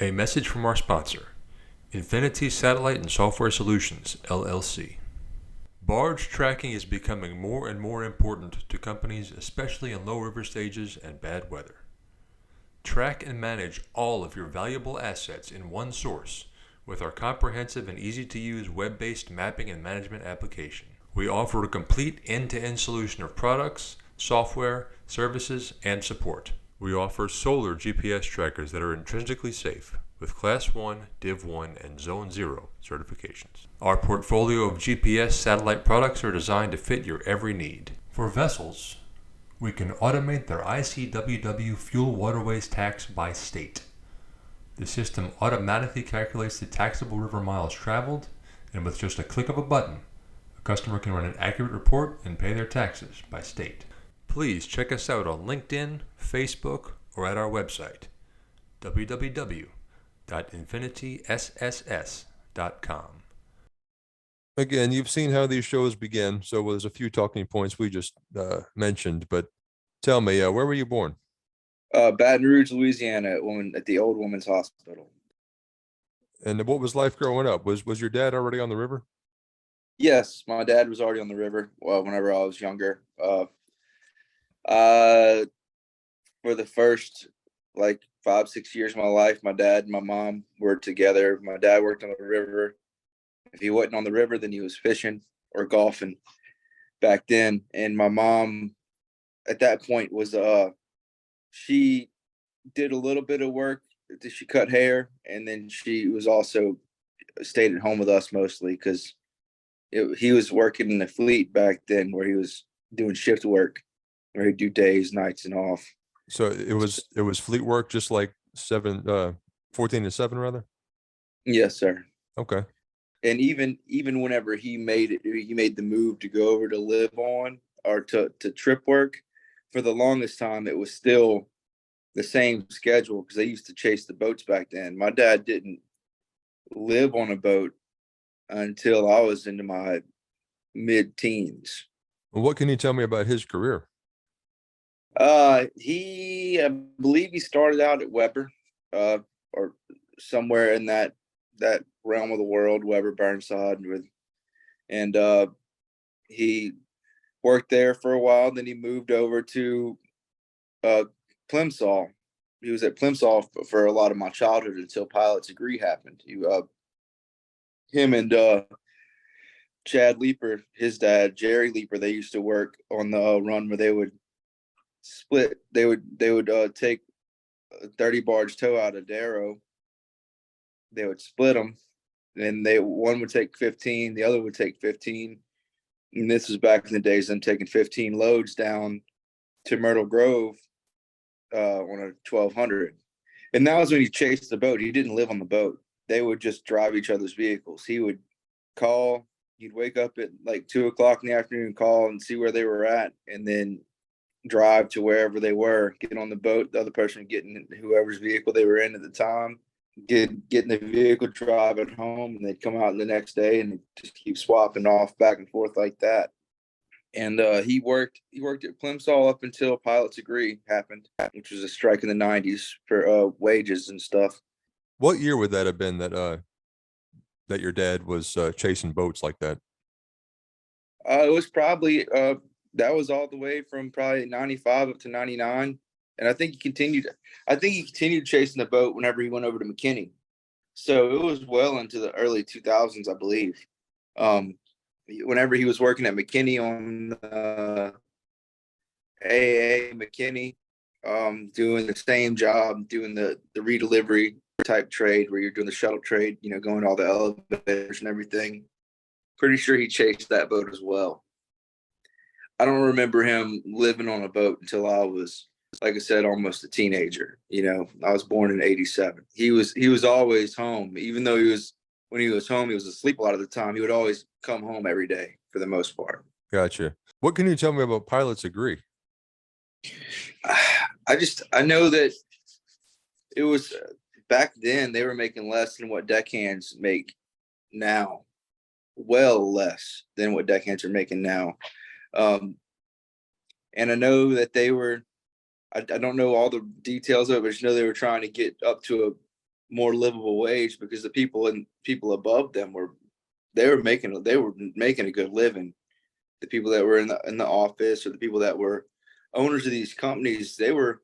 A message from our sponsor, Infinity Satellite and Software Solutions, LLC. Barge tracking is becoming more and more important to companies, especially in low river stages and bad weather. Track and manage all of your valuable assets in one source with our comprehensive and easy-to-use web-based mapping and management application. We offer a complete end-to-end solution of products, software, services, and support. We offer solar GPS trackers that are intrinsically safe with Class 1, Div 1, and Zone 0 certifications. Our portfolio of GPS satellite products are designed to fit your every need. For vessels, we can automate their ICWW fuel waterways tax by state. The system automatically calculates the taxable river miles traveled, and with just a click of a button, a customer can run an accurate report and pay their taxes by state. Please check us out on LinkedIn, Facebook, or at our website, www.infinitysss.com. Again, you've seen how these shows begin, so there's a few talking points we just mentioned, but tell me, where were you born? Baton Rouge, Louisiana, at the old women's hospital. And what was life growing up? Was your dad already on the river? Yes, my dad was already on the river whenever I was younger. For the first 5-6 years of my life, my dad and my mom were together. My dad worked on the river. If he wasn't on the river, then he was fishing or golfing back then. And my mom at that point was she did a little bit of work. She cut hair, and then she was also stayed at home with us mostly because he was working in the fleet back then where he was doing shift work where he'd do days, nights, and off. So it was fleet work, just like 14 to 7 rather? Yes, sir. Okay. And even whenever he made the move to go over to live on or to trip work, for the longest time it was still the same schedule because they used to chase the boats back then. My dad didn't live on a boat until I was into my mid-teens. Well, what can you tell me about his career? I believe he started out at Weber, or somewhere in that realm of the world, Weber Burnside, and he worked there for a while. Then he moved over to Plimsoll. He was at Plimsoll for a lot of my childhood until pilot's degree happened. Him and Chad Leeper, his dad, Jerry Leeper, they used to work on the run where they would split. They would take a 30 barge tow out of Darrow. They would split them, and one would take 15, the other would take 15. And this was back in the days, them taking 15 loads down to Myrtle Grove on a 1200. And that was when he chased the boat. He didn't live on the boat. They would just drive each other's vehicles. He would call. He'd wake up at 2:00 in the afternoon, call and see where they were at, and then drive to wherever they were, get on the boat. The other person would get in whoever's vehicle they were in at the time, get in the vehicle, drive it home, and they'd come out the next day and just keep swapping off back and forth like that. And he worked at Plimsoll up until pilot's degree happened, which was a strike in the 90s for wages and stuff. What year would that have been that your dad was chasing boats like that? It was probably that was all the way from probably 95 up to 99. And I think he continued chasing the boat whenever he went over to McKinney. So it was well into the early 2000s, I believe. Whenever he was working at McKinney on AA McKinney, doing the same job, doing the redelivery type trade where you're doing the shuttle trade, going to all the elevators and everything. Pretty sure he chased that boat as well. I don't remember him living on a boat until I was, like I said, almost a teenager. I was born in '87. He was always home, even though when he was home, he was asleep a lot of the time. He would always come home every day for the most part. Gotcha. What can you tell me about pilot's degree? I know that it was back then they were making less than what deckhands make now. Well less than what deckhands are making now. And I know that they were, I don't know all the details of it, but I just know they were trying to get up to more livable wage, because the people above them they were making a good living. The people that were in the office, or the people that were owners of these companies, they weren't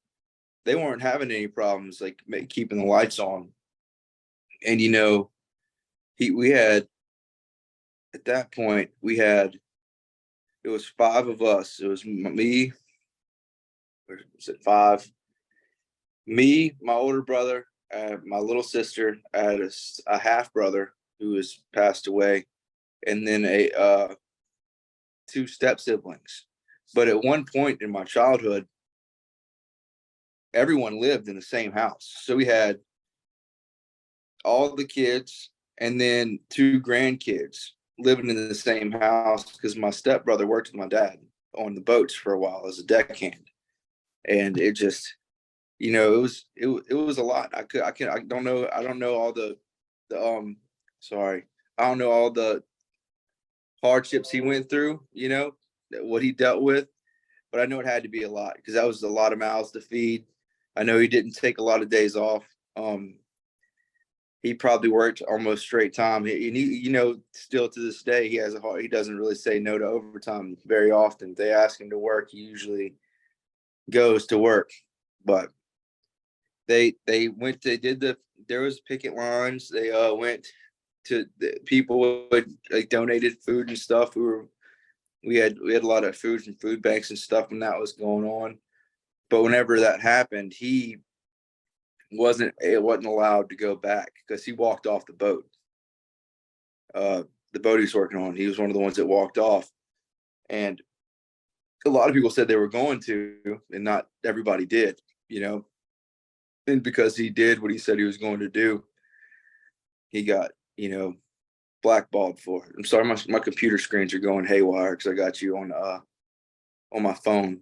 having any problems like keeping the lights on. And we had, at that point, it was 5 of us. It was me, or was it 5? Me, my older brother, my little sister. I had a half brother who has passed away, and then 2 step siblings. But at one point in my childhood, everyone lived in the same house. So we had all the kids and then 2 grandkids living in the same house, because my stepbrother worked with my dad on the boats for a while as a deckhand. And it just, it was a lot. I don't know all the sorry. I don't know all the hardships he went through, what he dealt with, but I know it had to be a lot, because that was a lot of mouths to feed. I know he didn't take a lot of days off. He probably worked almost straight time. Still to this day, he doesn't really say no to overtime very often. If they ask him to work, he usually goes to work. But there was picket lines. They went to people would donated food and stuff. We had a lot of food and food banks and stuff when that was going on. But whenever that happened, he wasn't allowed to go back, because he walked off the boat. The boat he was working on, he was one of the ones that walked off. And a lot of people said they were going to, and not everybody did, And because he did what he said he was going to do, he got, blackballed for it. I'm sorry, my computer screens are going haywire because I got you on my phone,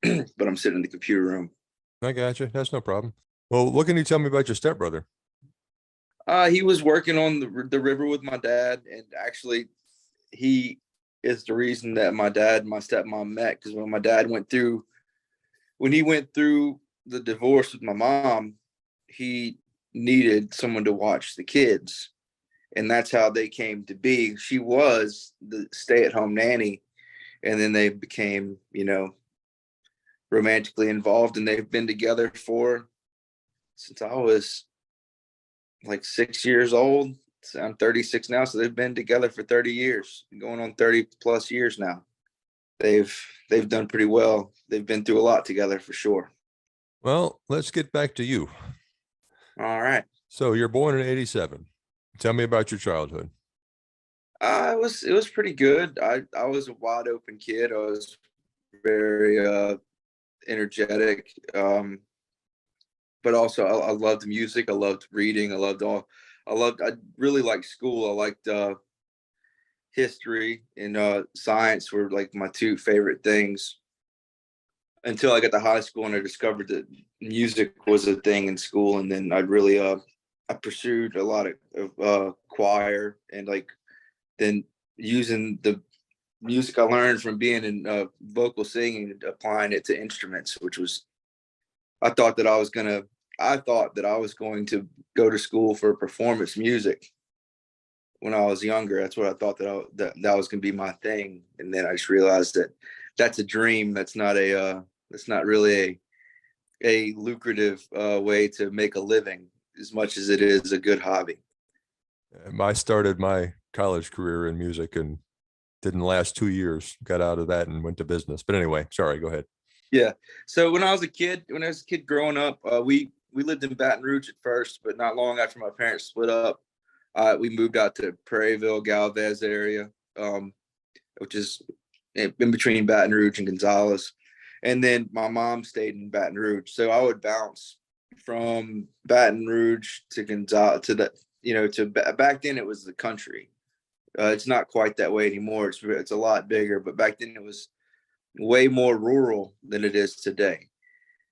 but I'm sitting in the computer room. I got you. That's no problem. Well, what can you tell me about your stepbrother? He was working on the river with my dad, and actually, he is the reason that my dad and my stepmom met. Because when he went through the divorce with my mom, he needed someone to watch the kids, and that's how they came to be. She was the stay-at-home nanny, and then they became, romantically involved, and they've been together since I was like 6 years old. So I'm 36 now, so they've been together for 30 years, going on 30 plus years now. They've done pretty well. They've been through a lot together for sure. Well, let's get back to you. All right. So you're born in 87. Tell me about your childhood. It was pretty good. I was a wide open kid. I was very energetic. But also I loved music. I loved reading. I really liked school. I liked history and science were like my 2 favorite things, until I got to high school and I discovered that music was a thing in school. And then I pursued a lot of choir, and then using the music I learned from being in vocal singing and applying it to instruments, which was, I thought that I was going to go to school for performance music when I was younger. That's what I thought that was going to be my thing. And then I just realized that that's a dream. That's not really a lucrative way to make a living, as much as it is a good hobby. I started my college career in music and didn't last 2 years. Got out of that and went to business. But anyway, sorry, go ahead. Yeah. So when I was a kid growing up, we lived in Baton Rouge at first, but not long after my parents split up, we moved out to Prairieville, Galvez area, which is in between Baton Rouge and Gonzales. And then my mom stayed in Baton Rouge. So I would bounce from Baton Rouge to Gonzales back then it was the country. It's not quite that way anymore. It's a lot bigger, but back then it was way more rural than it is today.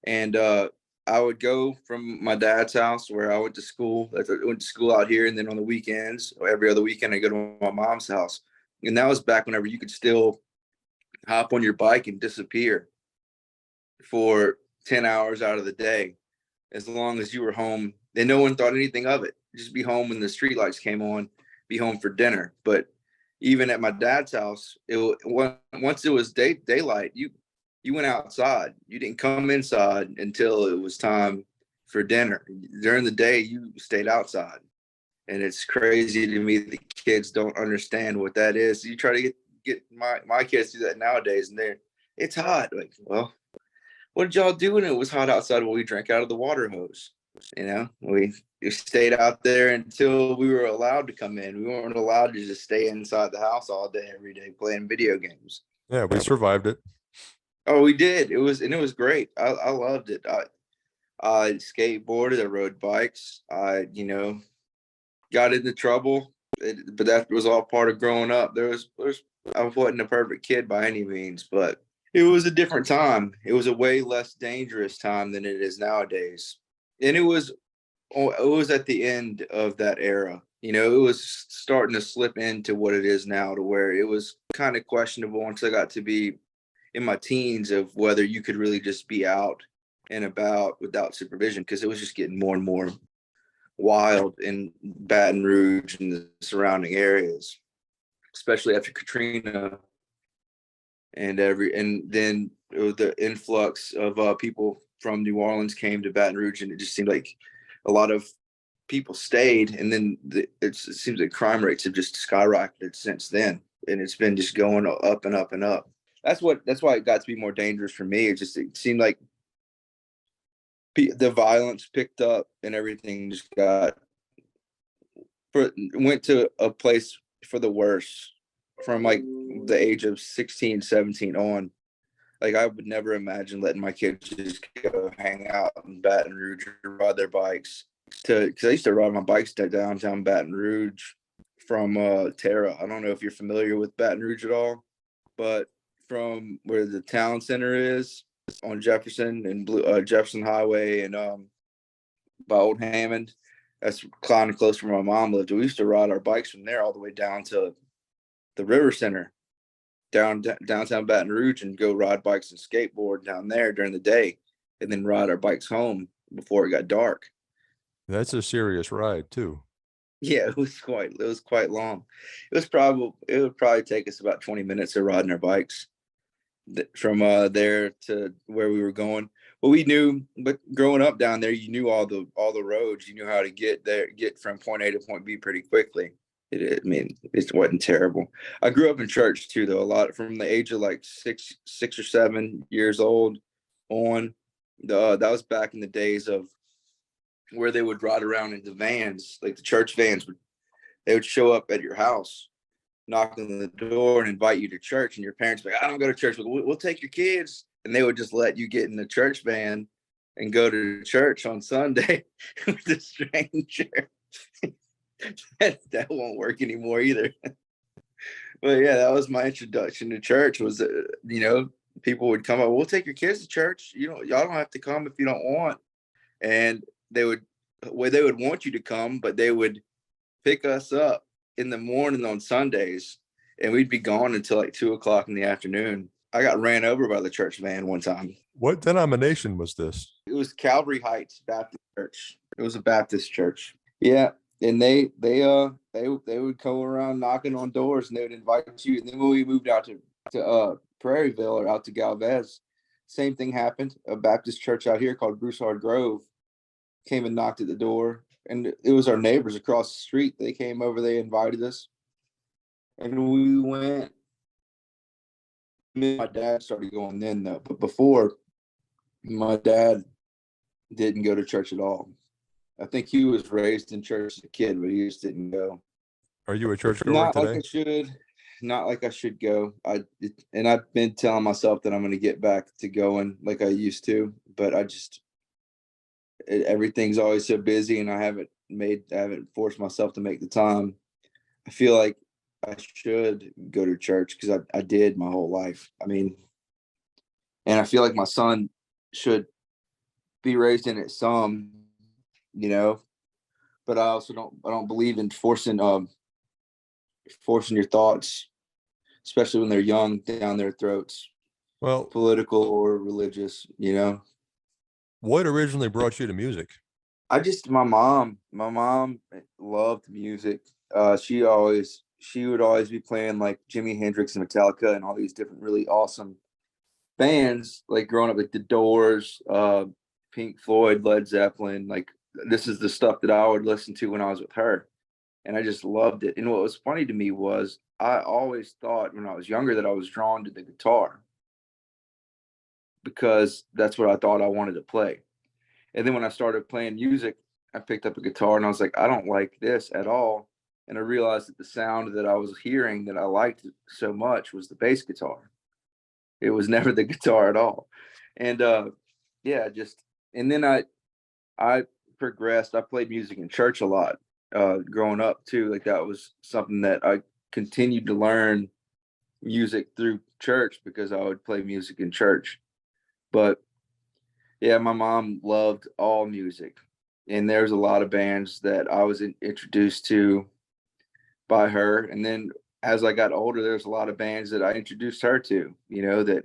And I would go from my dad's house where I went to school. I went to school out here, and then on the weekends, or every other weekend, I go to my mom's house. And that was back whenever you could still hop on your bike and disappear for 10 hours out of the day. As long as you were home and no one thought anything of it. Just be home when the street lights came on, be home for dinner. But even at my dad's house, once it was daylight, you went outside. You didn't come inside until it was time for dinner. During the day, you stayed outside. And it's crazy to me that kids don't understand what that is. You try to get my kids to do that nowadays, and it's hot. Like, well, what did y'all do when it was hot outside? Well, we drank out of the water hose. We stayed out there until we were allowed to come in. We weren't allowed to just stay inside the house all day, every day, playing video games. Yeah, we survived it. Oh, we did. It was great. I loved it. I skateboarded. I rode bikes. I got into trouble, but that was all part of growing up. I wasn't a perfect kid by any means, but it was a different time. It was a way less dangerous time than it is nowadays. And it was at the end of that era. It was starting to slip into what it is now, to where it was kind of questionable once I got to be in my teens of whether you could really just be out and about without supervision, because it was just getting more and more wild in Baton Rouge and the surrounding areas, especially after Katrina and then the influx of people from New Orleans came to Baton Rouge, and it just seemed like a lot of people stayed, and then it seems like crime rates have just skyrocketed since then, and it's been just going up and up and up. That's why it got to be more dangerous for me. It seemed like the violence picked up, and everything just went to a place for the worse from like the age of 16, 17 on. Like, I would never imagine letting my kids just go hang out in Baton Rouge or ride their bikes. Because I used to ride my bikes to downtown Baton Rouge from Terra. I don't know if you're familiar with Baton Rouge at all, but from where the town center is on Jefferson and Jefferson Highway and by Old Hammond, that's kind of close where my mom lived. We used to ride our bikes from there all the way down to the River Center, downtown Baton Rouge, and go ride bikes and skateboard down there during the day, and then ride our bikes home before it got dark. That's a serious ride too. Yeah, it was quite long. It would probably take us about 20 minutes of riding our bikes from there to where we were going. But growing up down there, you knew all the roads. You knew how to get from point A to point B pretty quickly. It wasn't terrible. I grew up in church too, though, a lot from the age of like 6 or 7 years old on. That was back in the days of where they would ride around in the vans, like the church vans would show up at your house, knock on the door, and invite you to church. And your parents would be like, I don't go to church, but we'll take your kids. And they would just let you get in the church van and go to church on Sunday with a stranger. that won't work anymore either. But yeah, that was my introduction to church. Was people would come up, we'll take your kids to church. Y'all don't have to come if you don't want. And they would want you to come, but they would pick us up in the morning on Sundays, and we'd be gone until like 2:00 in the afternoon. I got ran over by the church van one time. What denomination was this? It was Calvary Heights Baptist Church. It was a Baptist church. Yeah. And they would go around knocking on doors, and they would invite you. And then when we moved out to Prairieville or out to Galvez, same thing happened. A Baptist church out here called Broussard Grove came and knocked at the door, and it was our neighbors across the street. They came over, they invited us, and we went. My dad started going then, though, but before, my dad didn't go to church at all. I think he was raised in church as a kid, but he just didn't go. Are you a church goer Not today? like I should. Not like I should go. I've been telling myself that I'm going to get back to going like I used to, but everything's always so busy, and I haven't forced myself to make the time. I feel like I should go to church because I did my whole life. And I feel like my son should be raised in it some, but I also don't believe in forcing your thoughts, especially when they're young, down their throats. Well, political or religious, what originally brought you to music? My mom loved music. She would always be playing like Jimi Hendrix and Metallica and all these different really awesome bands, like growing up, like The Doors, Pink Floyd, Led Zeppelin. Like this is the stuff that I would listen to when I was with her, and I just loved it. And what was funny to me was I always thought when I was younger that I was drawn to the guitar because that's what I thought I wanted to play. And then when I started playing music, I picked up a guitar and I was like, I don't like this at all. And I realized that the sound that I was hearing that I liked so much was the bass guitar. It was never the guitar at all. And yeah, just and then I progressed. I played music in church a lot growing up too. Like that was something that I continued to learn music through church because I would play music in church. But yeah, my mom loved all music, and there's a lot of bands that I was introduced to by her. And then as I got older, there's a lot of bands that I introduced her to. That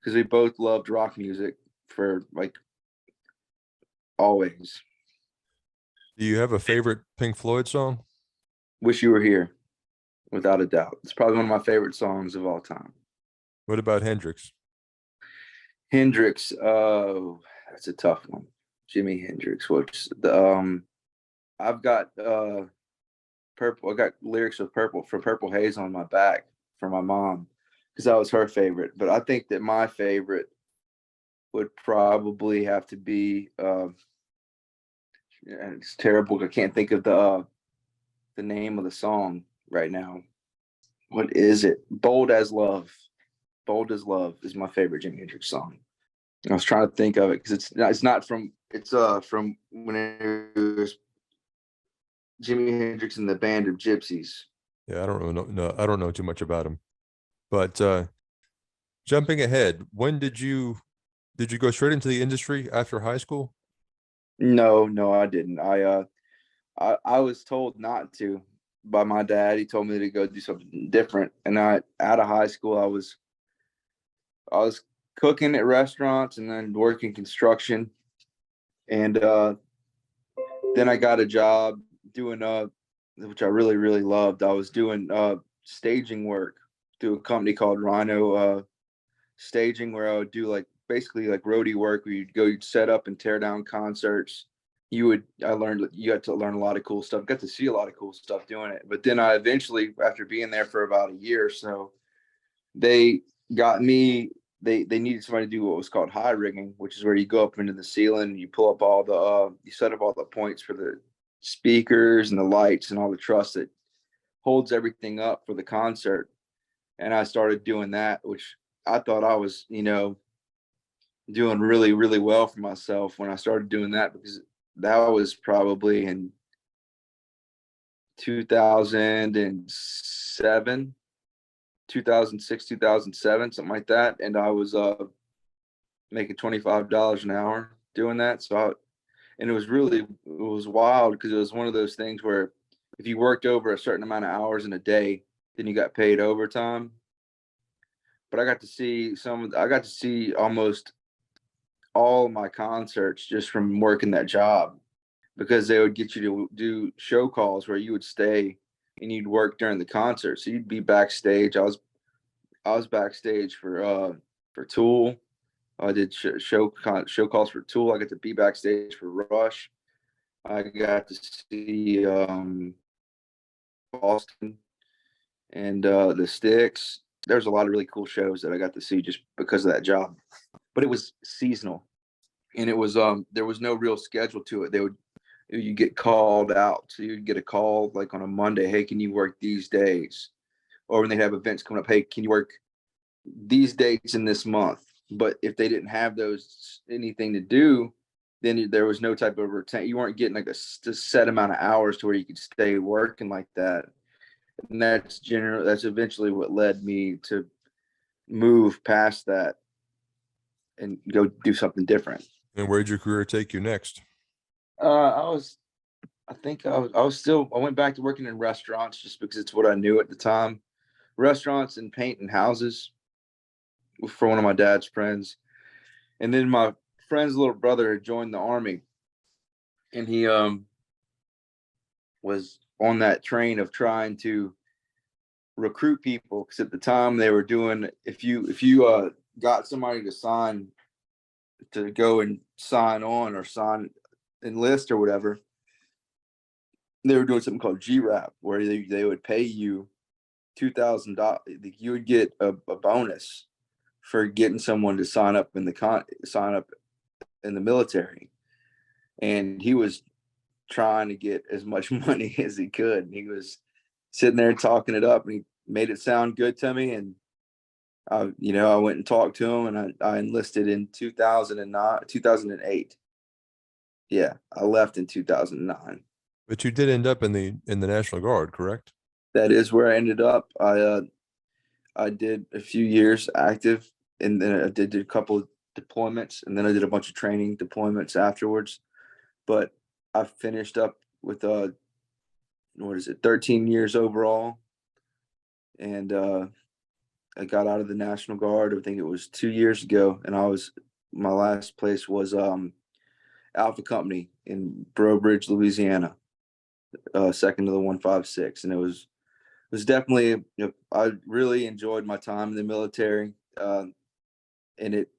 because we both loved rock music for like always. Do you have a favorite Pink Floyd song? Wish You Were Here, without a doubt. It's probably one of my favorite songs of all time. What about Hendrix? Hendrix, oh, that's a tough one. Jimi Hendrix, which I've got purple. I got lyrics of purple for Purple Haze on my back for my mom because that was her favorite. But I think that my favorite would probably have to be and it's terrible. I can't think of the name of the song right now. What is it? Bold as Love. Bold as Love is my favorite Jimi Hendrix song. I was trying to think of it because it's not from from when it was Jimi Hendrix and the Band of Gypsies. Yeah, I don't really know. No, I don't know too much about him. But jumping ahead, when did you go straight into the industry after high school? No, no, I didn't. I was told not to by my dad. He told me to go do something different. And out of high school, I was cooking at restaurants and then working construction. And then I got a job doing which I really really loved. I was doing staging work through a company called Rhino Staging, where I would do like basically like roadie work where you'd set up and tear down concerts. I learned you got to learn a lot of cool stuff. Got to see a lot of cool stuff doing it. But then I eventually, after being there for about a year or so, they got me. They needed somebody to do what was called high rigging, which is where you go up into the ceiling and you pull up all the you set up all the points for the speakers and the lights and all the truss that holds everything up for the concert. And I started doing that, which I thought I was, doing really, really well for myself when I started doing that because that was probably in 2007, 2006, 2007, something like that. And I was making $25 an hour doing that. And it was wild because it was one of those things where if you worked over a certain amount of hours in a day, then you got paid overtime. But I got to see almost all my concerts just from working that job because they would get you to do show calls where you would stay and you'd work during the concert. So you'd be backstage. I was backstage for Tool. I did show calls for Tool. I got to be backstage for Rush. I got to see Boston and the Sticks. There's a lot of really cool shows that I got to see just because of that job. But it was seasonal, and it was there was no real schedule to it. You get called out, so you'd get a call like on a Monday, hey, can you work these days? Or when they have events coming up, hey, can you work these dates in this month? But if they didn't have those anything to do, then there was no type of retain. You weren't getting like a set amount of hours to where you could stay working like that. And that's eventually what led me to move past that and go do something different. And where'd your career take you next? I went back to working in restaurants just because it's what I knew at the time. Restaurants and painting houses for one of my dad's friends. And then my friend's little brother had joined the army and he was on that train of trying to recruit people, because at the time they were doing, if you got somebody to sign, to go and sign on or sign enlist or whatever, they were doing something called GRAP, where they would pay you $2,000. You would get a bonus for getting someone to sign up in the military. And he was trying to get as much money as he could. And he was sitting there talking it up, and he made it sound good to me. And I went and talked to him, and I enlisted in 2008. Yeah, I left in 2009. But you did end up in the National Guard, correct? That is where I ended up. I did a few years active, and then I did a couple of deployments, and then I did a bunch of training deployments afterwards. But I finished up with 13 years overall, and I got out of the National Guard, I think it was 2 years ago, and my last place was Alpha Company in Breaux Bridge, Louisiana, second to the 156, and it was definitely, I really enjoyed my time in the military, and it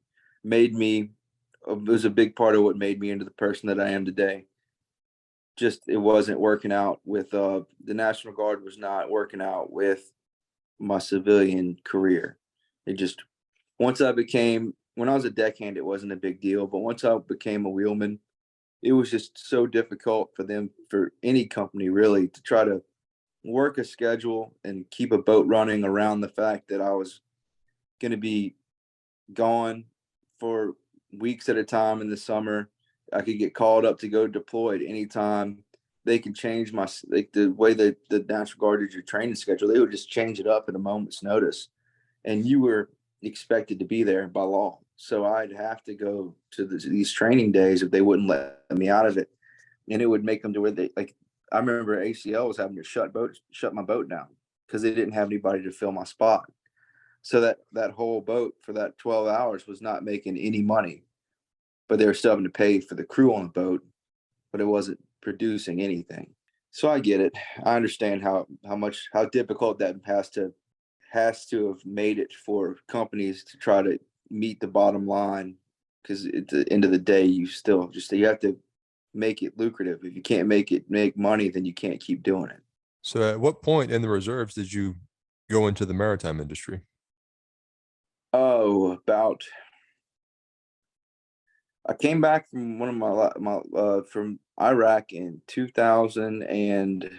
was a big part of what made me into the person that I am today. Just, it wasn't working out with the National Guard was not working out with my civilian career. It just, when I was a deckhand, it wasn't a big deal, but once I became a wheelman, it was just so difficult for any company really, to try to work a schedule and keep a boat running around the fact that I was going to be gone for weeks at a time in the summer. I could get called up to go deployed anytime. They could change the way that the National Guard did your training schedule. They would just change it up at a moment's notice, and you were expected to be there by law. So I'd have to go to these training days if they wouldn't let me out of it, and it would make them to where I remember ACL was having to shut my boat down because they didn't have anybody to fill my spot. So that whole boat for that 12 hours was not making any money, but they were still having to pay for the crew on the boat, but it wasn't producing anything. So I get it. I understand how difficult that has to have made it for companies to try to meet the bottom line, because at the end of the day, you have to make it lucrative. If you can't make money, then you can't keep doing it. So at what point in the reserves did you go into the maritime industry? Oh, I came back from one of from Iraq in 2000 and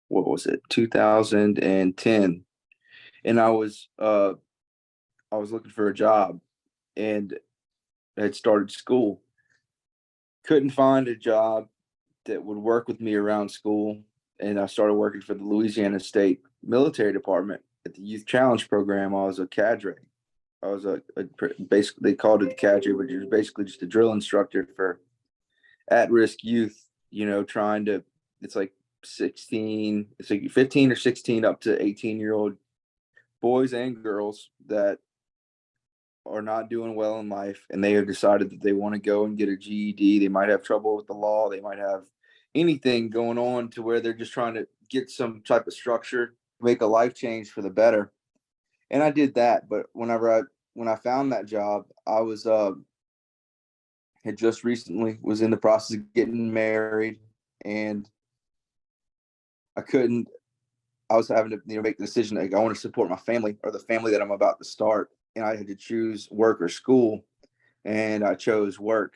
what was it? 2010. And I was looking for a job, and had started school. Couldn't find a job that would work with me around school, and I started working for the Louisiana State Military Department at the Youth Challenge Program. I was a cadre. I was basically, they called it the cadre, but it was basically just a drill instructor for at-risk youth. It's like 15 or 16 up to 18-year-old boys and girls that are not doing well in life, and they have decided that they want to go and get a GED. They might have trouble with the law. They might have anything going on to where they're just trying to get some type of structure, make a life change for the better. And I did that. But when I found that job, I was had just recently was in the process of getting married, and I was having to make the decision, like, I want to support my family or the family that I'm about to start. And I had to choose work or school, and I chose work.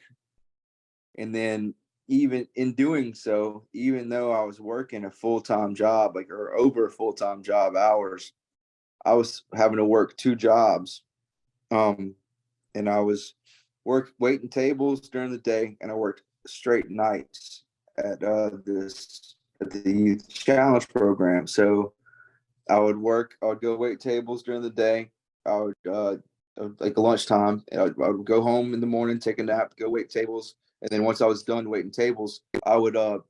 And then, even in doing so, even though I was working a full-time job, or over full-time job hours, I was having to work two jobs. And I was waiting tables during the day, and I worked straight nights at the Youth Challenge Program. So I would go wait tables during the day. I would like lunchtime, and I would go home in the morning, take a nap, go wait tables, and then once I was done waiting tables, I would go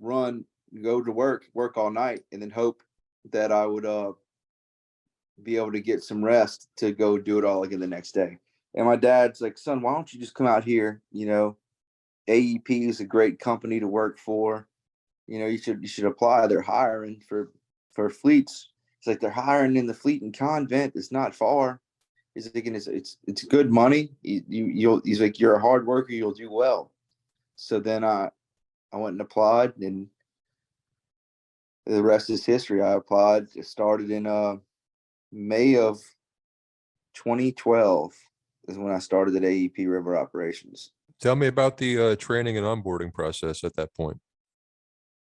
to work all night, and then hope that I would be able to get some rest to go do it all again the next day. And my dad's like, "Son, why don't you just come out here, AEP is a great company to work for. You should apply. They're hiring for fleets. It's like they're hiring in the fleet and convent. It's not far. He's thinking it's good money. He's like, you're a hard worker. You'll do well. So then I went and applied, and the rest is history. I applied. It started in May of 2012 is when I started at AEP River Operations. Tell me about the training and onboarding process at that point.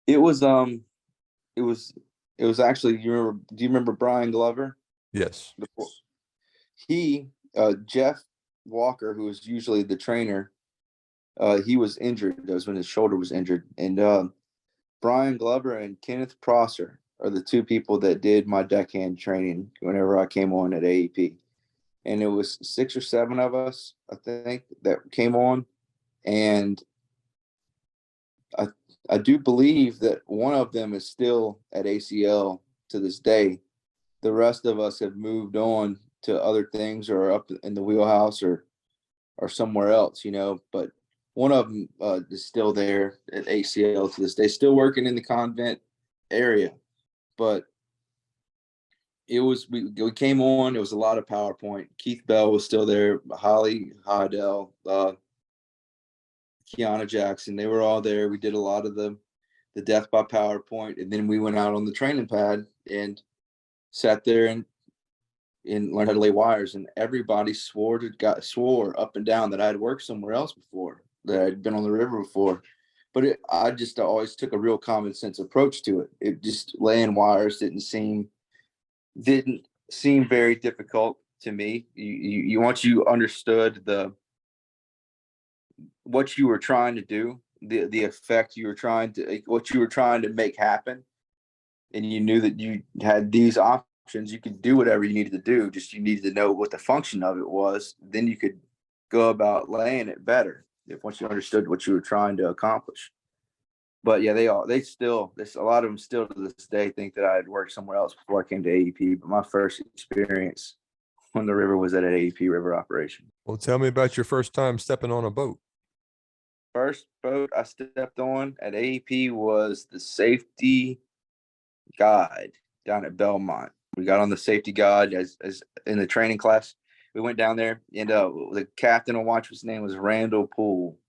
It was it was actually, do you remember Brian Glover? Yes. He Jeff Walker, who was usually the trainer, he was injured. That was when his shoulder was injured. And Brian Glover and Kenneth Prosser are the two people that did my deckhand training whenever I came on at AEP. And it was 6 or 7 of us, I think, that came on. And I do believe that one of them is still at ACL to this day. The rest of us have moved on to other things, or up in the wheelhouse, or somewhere else, but one of them is still there at ACL to this day, still working in the convent area. But we came on, it was a lot of PowerPoint. Keith Bell was still there, Holly Hydell, Kiana Jackson, they were all there. We did a lot of the death by PowerPoint, and then we went out on the training pad and sat there and learned how to lay wires. And everybody swore up and down that I had worked somewhere else before, that I'd been on the river before. But I just always took a real common sense approach to it. It just, laying wires didn't seem very difficult to me. You once you understood what you were trying to do, the effect you were trying to, what you were trying to make happen, and you knew that you had these options, you could do whatever you needed to do. Just, you needed to know what the function of it was. Then you could go about laying it better once you understood what you were trying to accomplish. But yeah, a lot of them still to this day think that I had worked somewhere else before I came to AEP. But my first experience on the river was at an AEP River Operation. Well, tell me about your first time stepping on a boat. First boat I stepped on at AEP was the safety guide down at Belmont. We got on the safety guide as in the training class. We went down there, and the captain on watch, his name was Randall Poole.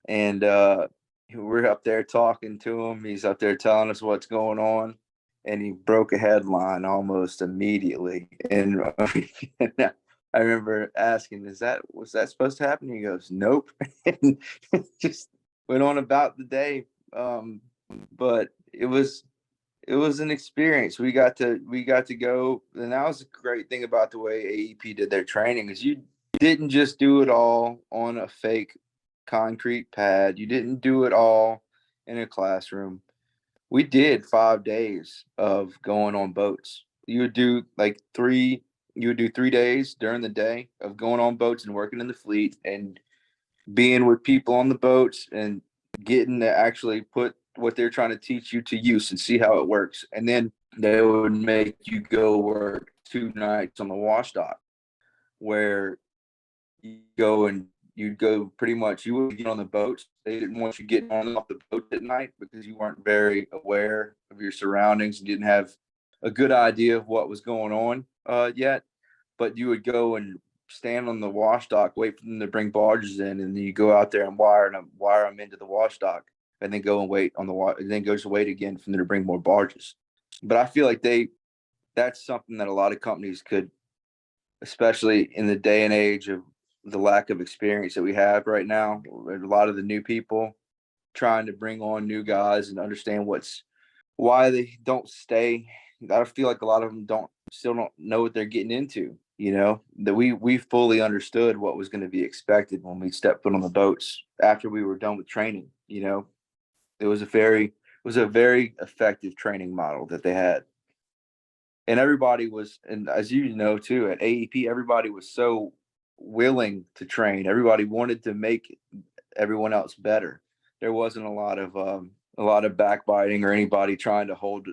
And we're up there talking to him. He's up there telling us what's going on. And he broke a headline almost immediately. And I remember asking, was that supposed to happen? He goes, nope. And just went on about the day. But it was an experience. We got to go, and that was a great thing about the way AEP did their training, is you didn't just do it all on a fake concrete pad. You didn't do it all in a classroom. We did 5 days of going on boats. You would do 3 days during the day of going on boats and working in the fleet and being with people on the boats and getting to actually put what they're trying to teach you to use and see how it works. And then they would make you go work 2 nights on the wash dock, where you would get on the boats. They didn't want you getting on and off the boat at night because you weren't very aware of your surroundings and didn't have a good idea of what was going on yet. But you would go and stand on the wash dock, wait for them to bring barges in, and then you go out there and wire them into the wash dock, and then go and wait on the water, and then go to wait again for them to bring more barges. But I feel like that's something that a lot of companies could, especially in the day and age of the lack of experience that we have right now, a lot of the new people trying to bring on new guys and understand why they don't stay. I feel like a lot of them still don't know what they're getting into. That we fully understood what was going to be expected when we stepped foot on the boats after we were done with training. It was a very effective training model that they had. And everybody was, and as you know too, at AEP, everybody was so willing to train. Everybody wanted to make everyone else better. There wasn't a lot of backbiting or anybody trying to hold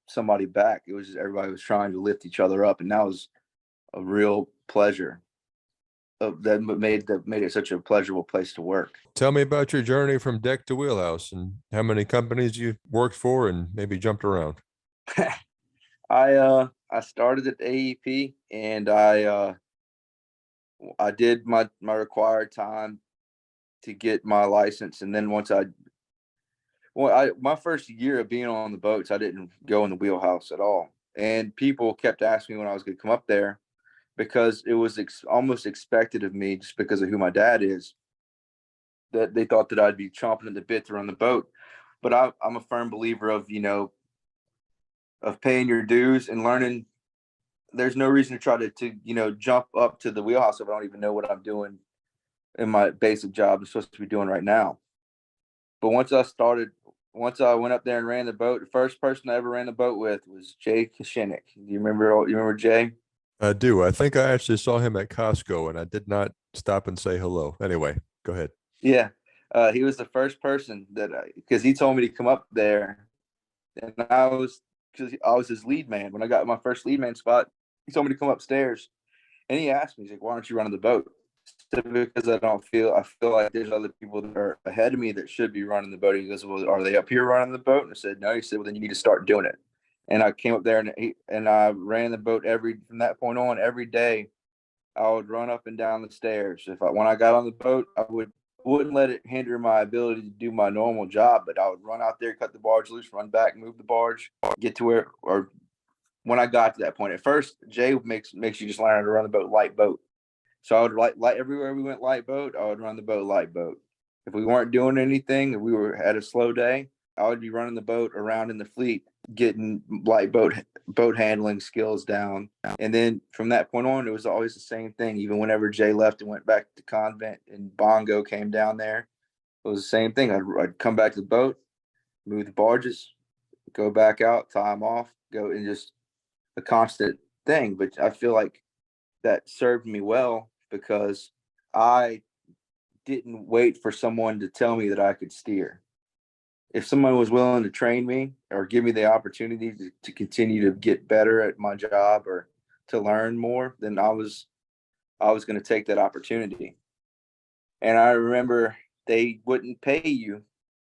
somebody back. It was just everybody was trying to lift each other up, and that was a real pleasure. that made it such a pleasurable place to work. Tell me about your journey from deck to wheelhouse and how many companies you worked for and maybe jumped around. I started at AEP, and I did my required time to get my license, and then my first year of being on the boats, I didn't go in the wheelhouse at all, and people kept asking me when I was going to come up there, because it was almost expected of me, just because of who my dad is, that they thought that I'd be chomping at the bit to run the boat. But I'm a firm believer of, of paying your dues and learning. There's no reason to try to jump up to the wheelhouse if I don't even know what I'm doing in my basic job I'm supposed to be doing right now. But once I went up there and ran the boat, the first person I ever ran the boat with was Jay Kashinik. You remember Jay? I do. I think I actually saw him at Costco and I did not stop and say hello. Anyway, go ahead. Yeah. He was the first person because he told me to come up there, and because I was his lead man. When I got my first lead man spot, he told me to come upstairs, and he asked me, he's like, "Why aren't you running the boat?" I said, because I feel like there's other people that are ahead of me that should be running the boat. He goes, "Well, are they up here running the boat?" And I said, "No." He said, "Well, then you need to start doing it." And I came up there and I ran the boat from that point on, every day. I would run up and down the stairs. When I got on the boat, I wouldn't let it hinder my ability to do my normal job, but I would run out there, cut the barge loose, run back, move the barge, get to or when I got to that point. At first, Jay makes you just learn how to run the boat light boat. So I would light everywhere we went light boat, I would run the boat light boat. If we weren't doing anything, if we had a slow day, I would be running the boat around in the fleet, getting light boat handling skills down. And then from that point on, it was always the same thing. Even whenever Jay left and went back to convent and Bongo came down there, it was the same thing. I'd come back to the boat, move the barges, go back out, tie them off, go, and just a constant thing. But I feel like that served me well, because I didn't wait for someone to tell me that I could steer. If someone was willing to train me or give me the opportunity to continue to get better at my job or to learn more, then I was going to take that opportunity. And I remember they wouldn't pay you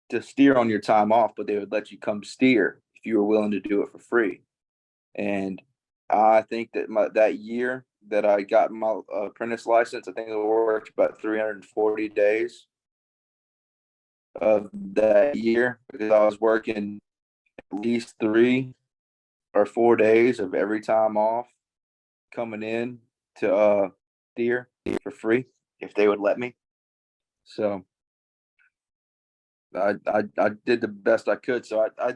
to steer on your time off, but they would let you come steer if you were willing to do it for free. And I think that that year that I got my apprentice license, I think I worked about 340 days of that year, because I was working at least 3 or 4 days of every time off, coming in to steer for free if they would let me. So I did the best I could. So I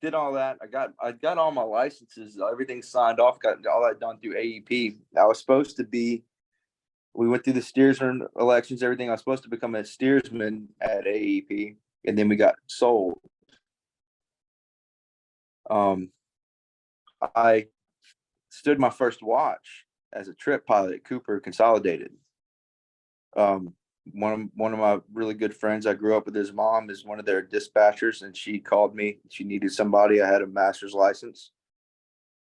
did all that. I got all my licenses, everything signed off, got all that done through AEP. We went through the steersman elections, everything. I was supposed to become a steersman at AEP, and then we got sold. I stood my first watch as a trip pilot at Cooper Consolidated. One of my really good friends, I grew up with, his mom is one of their dispatchers, and she called me. She needed somebody. I had a master's license,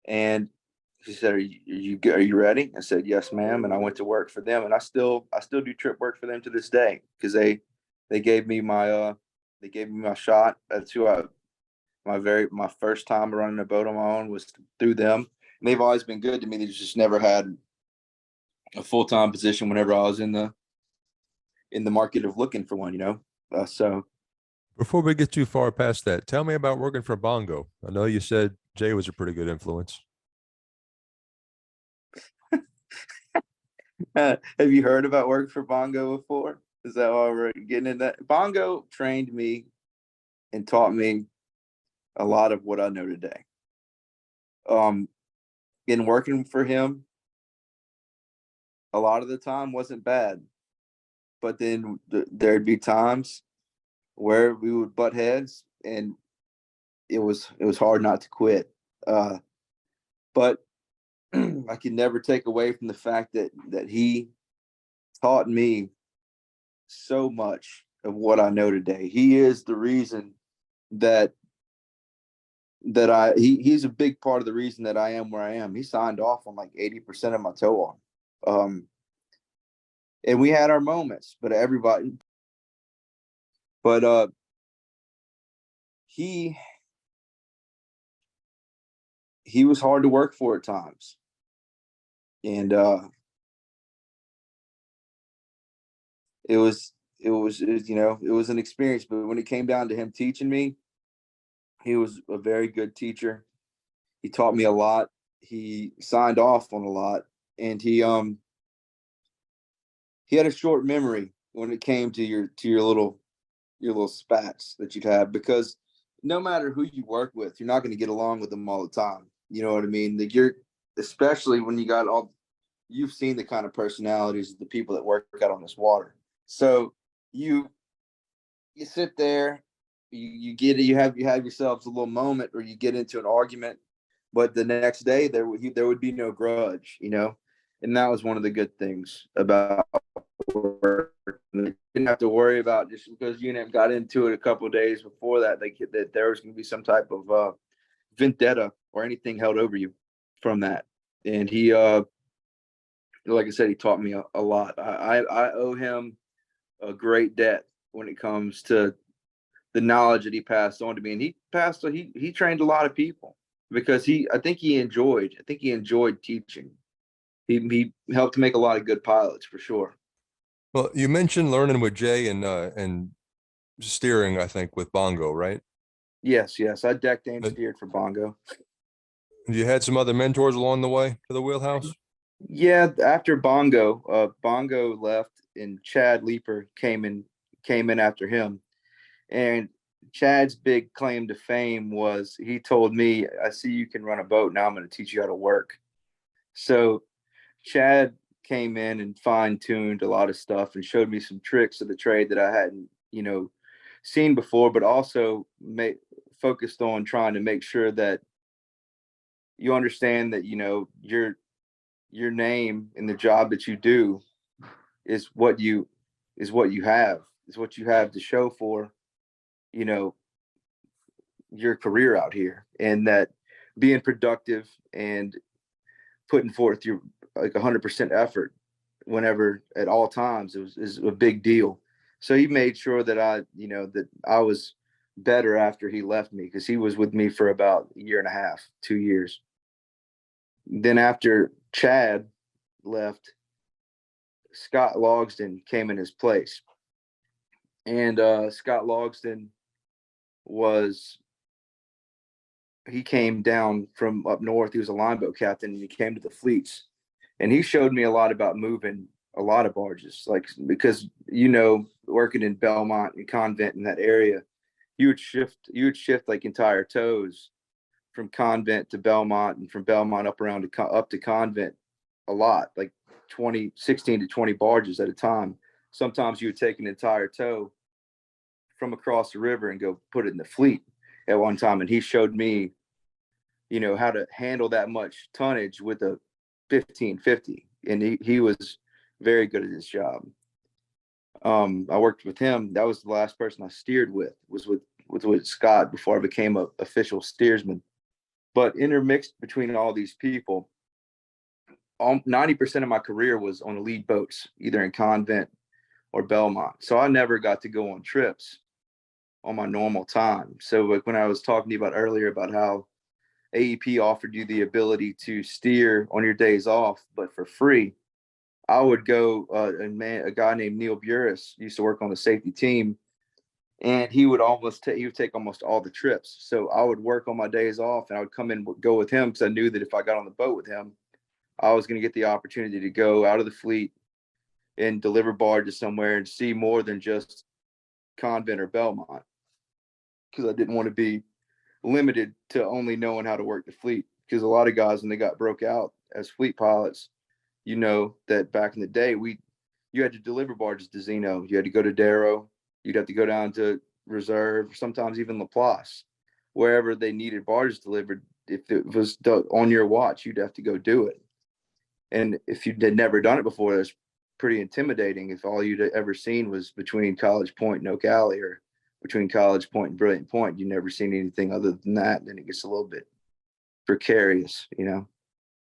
and she said, "Are you ready?" I said, "Yes, ma'am." And I went to work for them, and I still do trip work for them to this day, because they gave me my shot. That's who my first time running a boat on my own was through them. And they've always been good to me. They just never had a full-time position whenever I was in the market of looking for one. So Before we get too far past that, tell me about working for Bongo. I know you said Jay was a pretty good influence. have you heard about working for Bongo before? Is that why we're getting into that? Bongo trained me and taught me a lot of what I know today. In working for him, a lot of the time wasn't bad, but then there'd be times where we would butt heads, and it was hard not to quit. But I can never take away from the fact that he taught me so much of what I know today. He is the reason that he's a big part of the reason that I am where I am. He signed off on like 80% of my tow arm. and we had our moments, but he was hard to work for at times. And it was it was an experience, but when it came down to him teaching me, he was a very good teacher. He taught me a lot. He signed off on a lot, and he had a short memory when it came to your little spats that you'd have, because no matter who you work with, you're not going to get along with them all the time. You know what I mean? Like, especially when you've seen the kind of personalities of the people that work out on this water. So you sit there, you have yourselves a little moment, or you get into an argument, but the next day there would be no grudge, and that was one of the good things about work. You didn't have to worry about, just because you got into it a couple of days before that, that there was going to be some type of vendetta or anything held over you from that. And he, like I said, he taught me a lot. I owe him a great debt when it comes to the knowledge that he passed on to me. And he trained a lot of people, because I think he enjoyed teaching. He helped make a lot of good pilots, for sure. Well, you mentioned learning with Jay and steering, I think, with Bongo, right? Yes. I decked and But steered for Bongo. you had some other mentors along the way to the wheelhouse? Yeah, after Bongo left, and Chad Leeper came in after him. And Chad's big claim to fame was, he told me, "I see you can run a boat. Now I'm going to teach you how to work." So Chad came in and fine-tuned a lot of stuff and showed me some tricks of the trade that I hadn't, seen before, but also focused on trying to make sure that you understand that, your name and the job that you do is what you have to show for, your career out here. And that being productive and putting forth your 100% effort whenever, at all times, is a big deal. So he made sure that that I was better after he left me, because he was with me for about a year and a half, 2 years. Then after Chad left, Scott Logsdon came in his place. And Scott Logsdon he came down from up north. He was a line boat captain, and he came to the fleets. And he showed me a lot about moving a lot of barges, because, working in Belmont and Convent in that area, you would shift like entire tows from Convent to Belmont, and from Belmont up to Convent a lot, like 16 to 20 barges at a time. Sometimes you would take an entire tow from across the river and go put it in the fleet at one time. And he showed me, how to handle that much tonnage with a 1550. And he was very good at his job. I worked with him. That was the last person I steered with, was with Scott, before I became an official steersman. But intermixed between all these people, 90% of my career was on lead boats, either in Convent or Belmont. So I never got to go on trips on my normal time. So, like, when I was talking to you about earlier about how AEP offered you the ability to steer on your days off, but for free, I would go, a guy named Neil Burris used to work on the safety team, and he would take almost all the trips. So I would work on my days off, and I would come in and go with him, because I knew that if I got on the boat with him, I was going to get the opportunity to go out of the fleet and deliver barges somewhere and see more than just Convent or Belmont, because I didn't want to be limited to only knowing how to work the fleet. Because a lot of guys, when they got broke out as fleet pilots, that back in the day, you had to deliver barges to Zeno. You had to go to Darrow. You'd have to go down to Reserve, sometimes even Laplace, wherever they needed barges delivered. If it was on your watch, you'd have to go do it. And if you had never done it before, it was pretty intimidating. If all you'd ever seen was between College Point and Ocala, or between College Point and Brilliant Point, you've never seen anything other than that, then it gets a little bit precarious,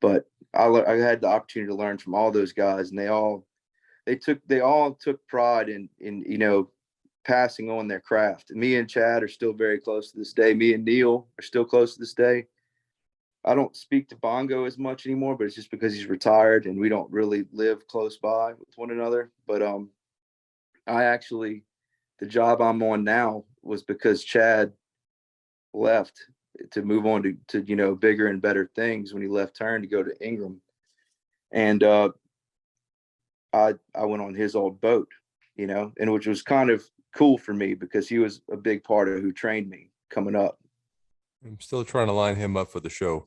But I had the opportunity to learn from all those guys, and they all they all took pride in passing on their craft. Me and Chad are still very close to this day. Me and Neil are still close to this day. I don't speak to Bongo as much anymore, but it's just because he's retired and we don't really live close by with one another. But the job I'm on now was because Chad left to move on to bigger and better things when he left Turn to go to Ingram. And I went on his old boat, and which was kind of cool for me because he was a big part of who trained me coming up. I'm still trying to line him up for the show.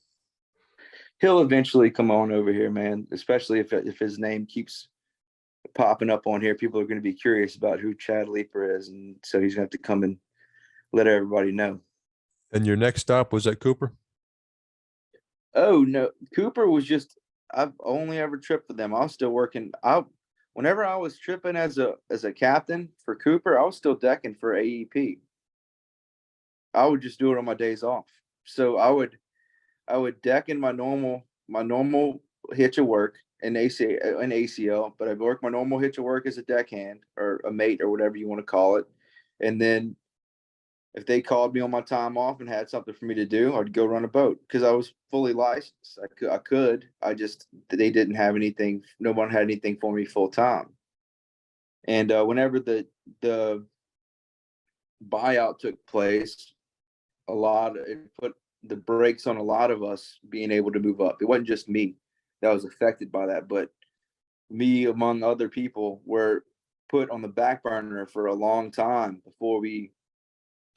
He'll eventually come on over here, man, especially if his name keeps popping up on here. People are going to be curious about who Chad Leeper is. And so he's going to have to come and let everybody know. And your next stop was at Cooper? Oh, no. Cooper was just, I've only ever tripped with them. I was still working. Whenever I was tripping as a captain for Cooper, I was still decking for AEP. I would just do it on my days off. So I would deck in my normal hitch of work in ACL, but I'd work my normal hitch of work as a deckhand or a mate or whatever you want to call it. And then if they called me on my time off and had something for me to do, I'd go run a boat because I was fully licensed. I could. They didn't have anything. No one had anything for me full time. And whenever the buyout took place, it put the brakes on a lot of us being able to move up. It wasn't just me that was affected by that, but me, among other people, were put on the back burner for a long time before we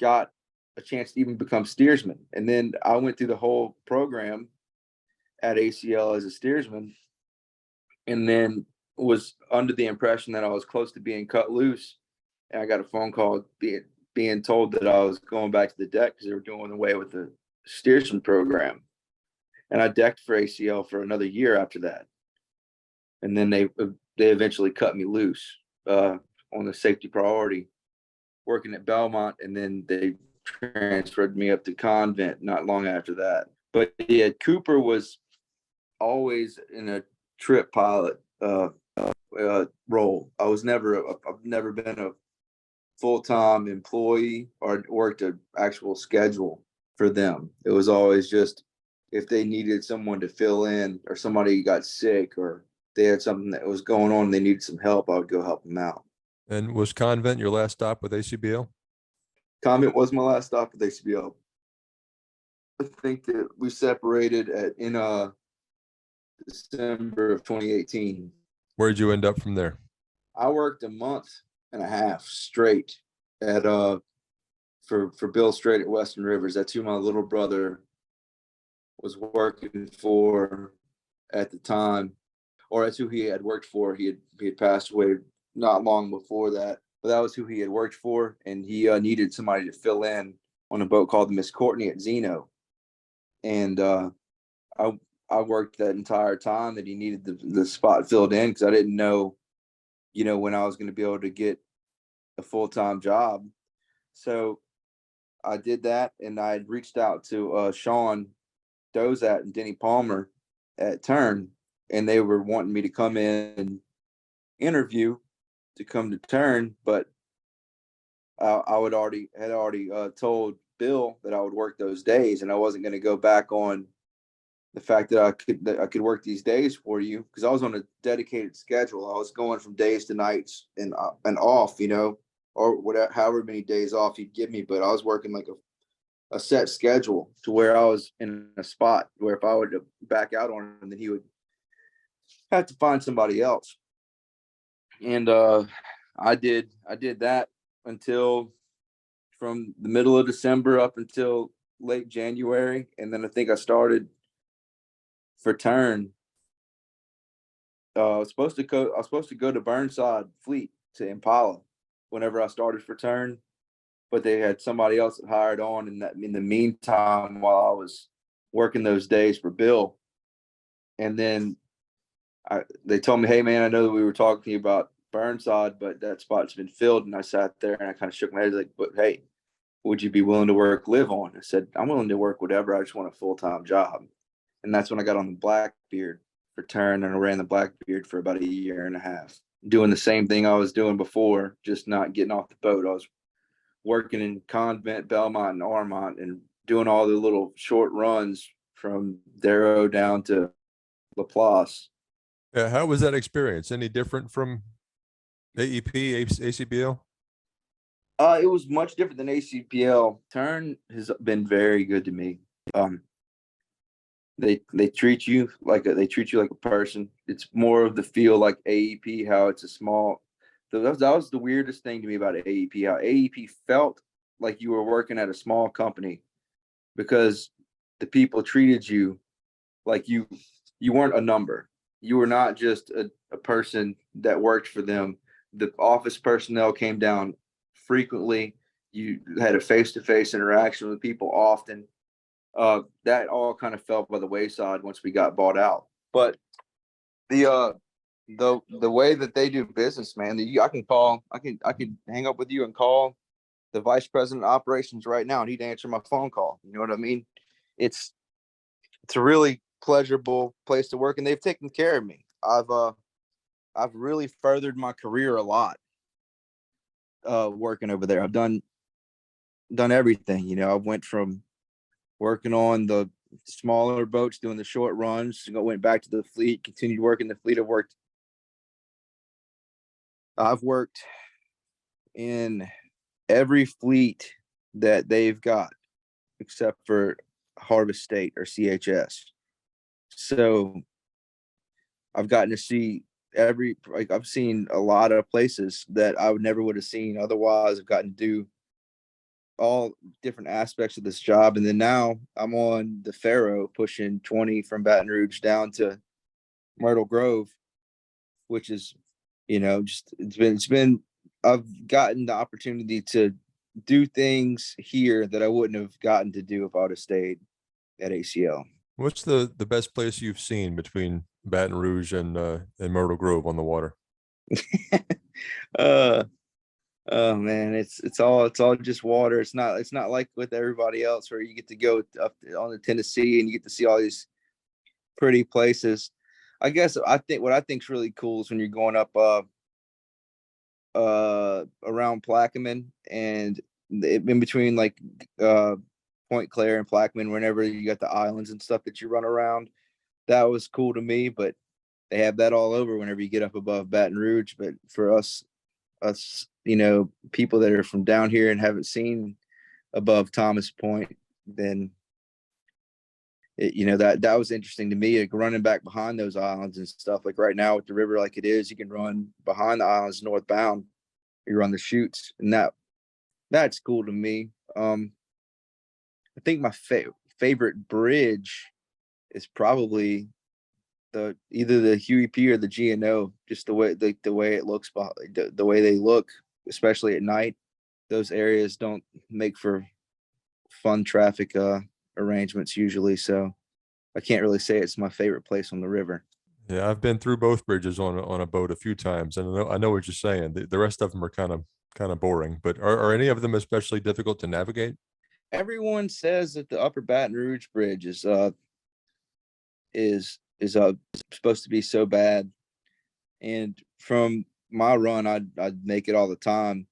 got a chance to even become steersmen. And then I went through the whole program at ACL as a steersman, and then was under the impression that I was close to being cut loose. And I got a phone call being told that I was going back to the deck because they were doing away with the steersman program. And I decked for ACL for another year after that. And then they eventually cut me loose on the safety priority, working at Belmont, and then they transferred me up to Convent not long after that. But yeah, Cooper was always in a trip pilot role. I've never been a full-time employee or worked an actual schedule for them. It was always just if they needed someone to fill in or somebody got sick or they had something that was going on and they needed some help, I would go help them out. And was Convent your last stop with ACBL? Convent was my last stop with ACBL. I think that we separated in December of 2018. Where'd you end up from there? I worked a month and a half straight at for Bill Straight at Western Rivers. That's who my little brother was working for at the time, or that's who he had worked for. He had passed away not long before that, but that was who he had worked for, and he needed somebody to fill in on a boat called the Miss Courtney at Zeno. And I worked that entire time that he needed the spot filled in because I didn't know, when I was going to be able to get a full-time job. So I did that, and I had reached out to Sean Dozat and Denny Palmer at Turn, and they were wanting me to come in and interview to come to Turn, but I had already told Bill that I would work those days, and I wasn't going to go back on the fact that I could work these days for you because I was on a dedicated schedule. I was going from days to nights and off, or whatever, however many days off you'd give me, but I was working like a set schedule to where I was in a spot where if I would back out on him, then he would have to find somebody else. And I did that until from the middle of December up until late January. And then I think I started for Turn. I was supposed to go to Burnside Fleet to Impala whenever I started for Turn, but they had somebody else that hired on in the meantime while I was working those days for Bill. And then they told me, "Hey man, I know that we were talking to you about Burnside, but that spot's been filled." And I sat there and I kind of shook my head like, "But hey, would you be willing to work live on?" I said, "I'm willing to work whatever. I just want a full-time job." And that's when I got on the Blackbeard for Turn, and I ran the Blackbeard for about a year and a half. doing the same thing I was doing before, just not getting off the boat. I was working in Convent, Belmont, and Armont, and doing all the little short runs from Darrow down to Laplace. How was that experience? Any different from AEP, ACBL? It was much different than ACPL. Turn has been very good to me. They treat you like a person. It's more of the feel like AEP, how it's a small. That was the weirdest thing to me about AEP. How AEP felt like you were working at a small company because the people treated you like you weren't a number. You were not just a person that worked for them. The office personnel came down frequently. You had a face-to-face interaction with people often. That all kind of fell by the wayside once we got bought out. But the way that they do business, man, I can hang up with you and call the vice president of operations right now, and he'd answer my phone call. You know what I mean? It's a really pleasurable place to work, and they've taken care of me. I've really furthered my career a lot working over there. I've done everything. You know, I went from working on the smaller boats, doing the short runs, went back to the fleet, continued working the fleet. I've worked in every fleet that they've got except for Harvest State or CHS. So I've gotten to see I've seen a lot of places that I would have seen otherwise. I've gotten to do all different aspects of this job. And then now I'm on the Faro pushing 20 from Baton Rouge down to Myrtle Grove, which is, just it's been I've gotten the opportunity to do things here that I wouldn't have gotten to do if I would have stayed at ACL. What's the best place you've seen between Baton Rouge and Myrtle Grove on the water? Oh man, it's all just water. It's not like with everybody else where you get to go up on the Tennessee and you get to see all these pretty places. I guess what I think's really cool is when you're going up around Plaquemine and in between like Point Claire and Plaquemine, whenever you got the islands and stuff that you run around. That was cool to me, but they have that all over whenever you get up above Baton Rouge. But for us, people that are from down here and haven't seen above Thomas Point, then that was interesting to me, like running back behind those islands and stuff. Like right now with the river like it is, you can run behind the islands northbound. You run the chutes, and that's cool to me. I think my favorite bridge is probably either the HUEP or the GNO. Just the way it looks, the way they look, especially at night. Those areas don't make for fun traffic arrangements usually, so I can't really say it's my favorite place on the river. Yeah, I've been through both bridges on a boat a few times, and I know what you're saying. The rest of them are kind of boring, but are any of them especially difficult to navigate? Everyone says that the Upper Baton Rouge Bridge is supposed to be so bad, and from my run, I'd make it all the time,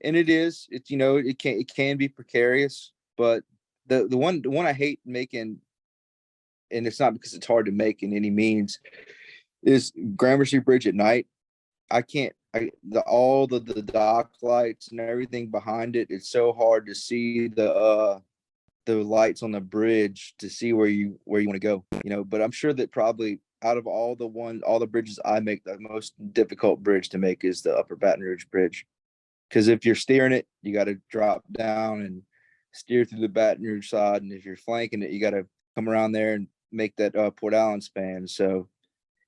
and it is. It's it can be precarious, but the one I hate making, and it's not because it's hard to make in any means, is Gramercy Bridge at night. I can't. All the dock lights and everything behind it. It's so hard to see the lights on the bridge to see where you want to go. But I'm sure that probably out of all the bridges I make, the most difficult bridge to make is the Upper Baton Rouge Bridge, because if you're steering it, you got to drop down and steer through the Baton Rouge side, and if you're flanking it, you got to come around there and make that Port Allen span. So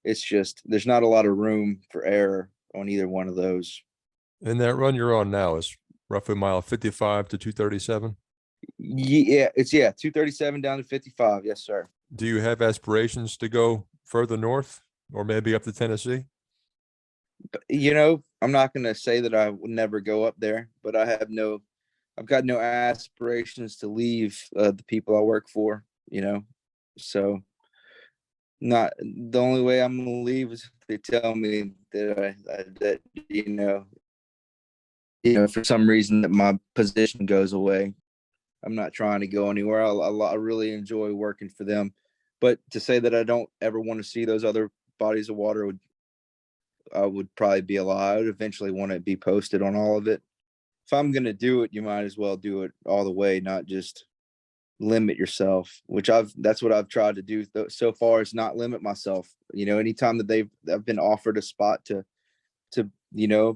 it's just there's not a lot of room for error on either one of those. And that run you're on now is roughly mile 55 to 237. Yeah, it's 237 down to 55. Yes, sir. Do you have aspirations to go further north or maybe up to Tennessee? I'm not going to say that I would never go up there, but I've got no aspirations to leave the people I work for, so Not the only way I'm gonna leave is if they tell me that for some reason that my position goes away. I'm not trying to go anywhere. I really enjoy working for them, but to say that I don't ever want to see those other bodies of water would probably be a lie. I would eventually want to be posted on all of it. If I'm gonna do it, you might as well do it all the way, not just limit yourself. That's what I've tried to do so far, is not limit myself. Anytime that I've been offered a spot to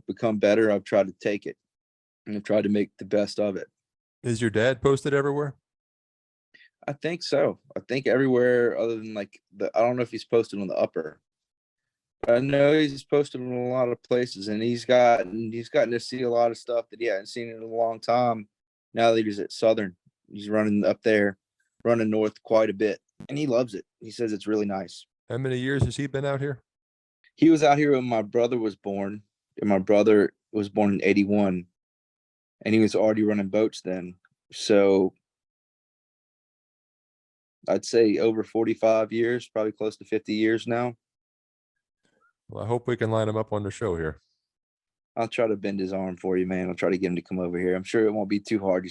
become better, I've tried to take it and I've tried to make the best of it. Is your dad posted everywhere? I think so. I think everywhere other than like I don't know if he's posted on the upper. I know he's posted in a lot of places, and he's gotten to see a lot of stuff that he hadn't seen in a long time. Now that he's at Southern, he's running up there, running north quite a bit, and he loves it. He says it's really nice. How many years has he been out here? He was out here when my brother was born, and my brother was born in '81, and he was already running boats then. So I'd say over 45 years, probably close to 50 years now. Well, I hope we can line him up on the show here. I'll try to bend his arm for you, man. I'll try to get him to come over here. I'm sure it won't be too hard.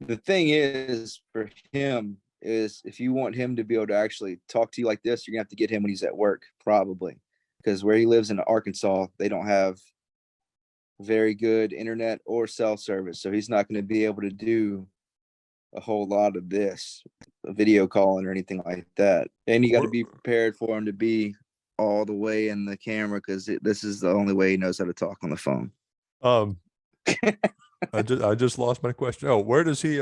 The thing is for him is if you want him to be able to actually talk to you like this, you're gonna have to get him when he's at work, probably. Because where he lives in Arkansas, they don't have very good internet or cell service. So he's not going to be able to do a whole lot of this video calling or anything like that. And you got to be prepared for him to be all the way in the camera, because this is the only way he knows how to talk on the phone. I just lost my question. Oh, where does he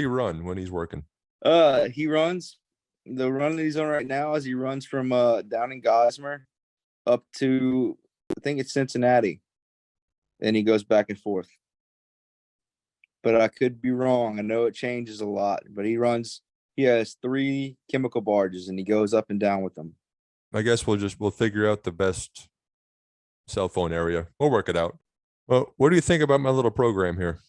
run when he's working? He runs the run that he's on right now is he runs from down in Gossamer up to I think it's Cincinnati, and he goes back and forth. But I could be wrong. I know it changes a lot, but he has 3 chemical barges and he goes up and down with them. I guess we'll figure out the best cell phone area. We'll work it out. Well, what do you think about my little program here?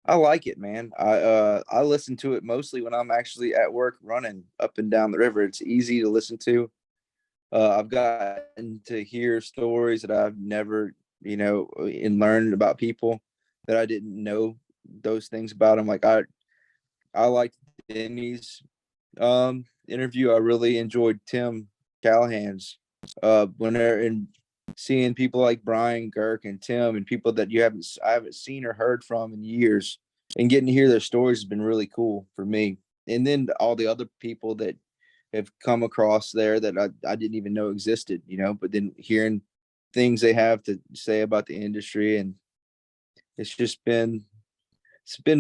I like it, man. I listen to it mostly when I'm actually at work running up and down the river. It's easy to listen to. I've gotten to hear stories that I've never, and learned about people that I didn't know those things about them. Like I liked Denny's interview. I really enjoyed Tim Callahan's when they're in seeing people like Brian Girk and Tim and people that I haven't seen or heard from in years, and getting to hear their stories has been really cool for me. And then all the other people that have come across there that I didn't even know existed, but then hearing things they have to say about the industry, and it's been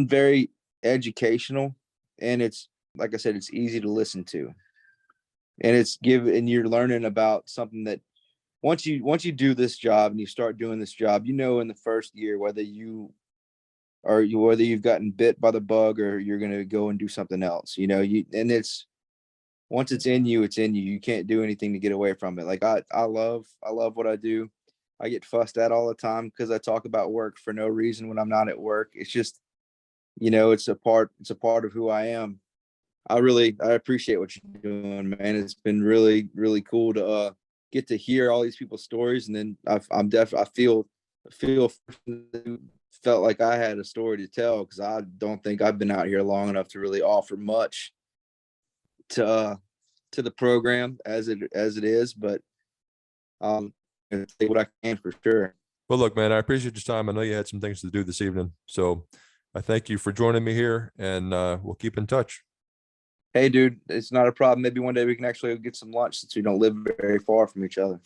very educational, and it's like I said, it's easy to listen to, and you're learning about something that once you do this job and you start doing this job, in the first year whether you've gotten bit by the bug or you're going to go and do something else, and it's once it's in you, you can't do anything to get away from it. Like I love what I do. I get fussed at all the time because I talk about work for no reason when I'm not at work. It's just, it's a part of who I am. I appreciate what you're doing, man. It's been really, really cool to get to hear all these people's stories. And then I felt like I had a story to tell, because I don't think I've been out here long enough to really offer much to the program as it is, but I'll say what I can for sure. Well, look, man, I appreciate your time. I know you had some things to do this evening, so I thank you for joining me here, and we'll keep in touch. Hey, dude, it's not a problem. Maybe one day we can actually get some lunch since we don't live very far from each other.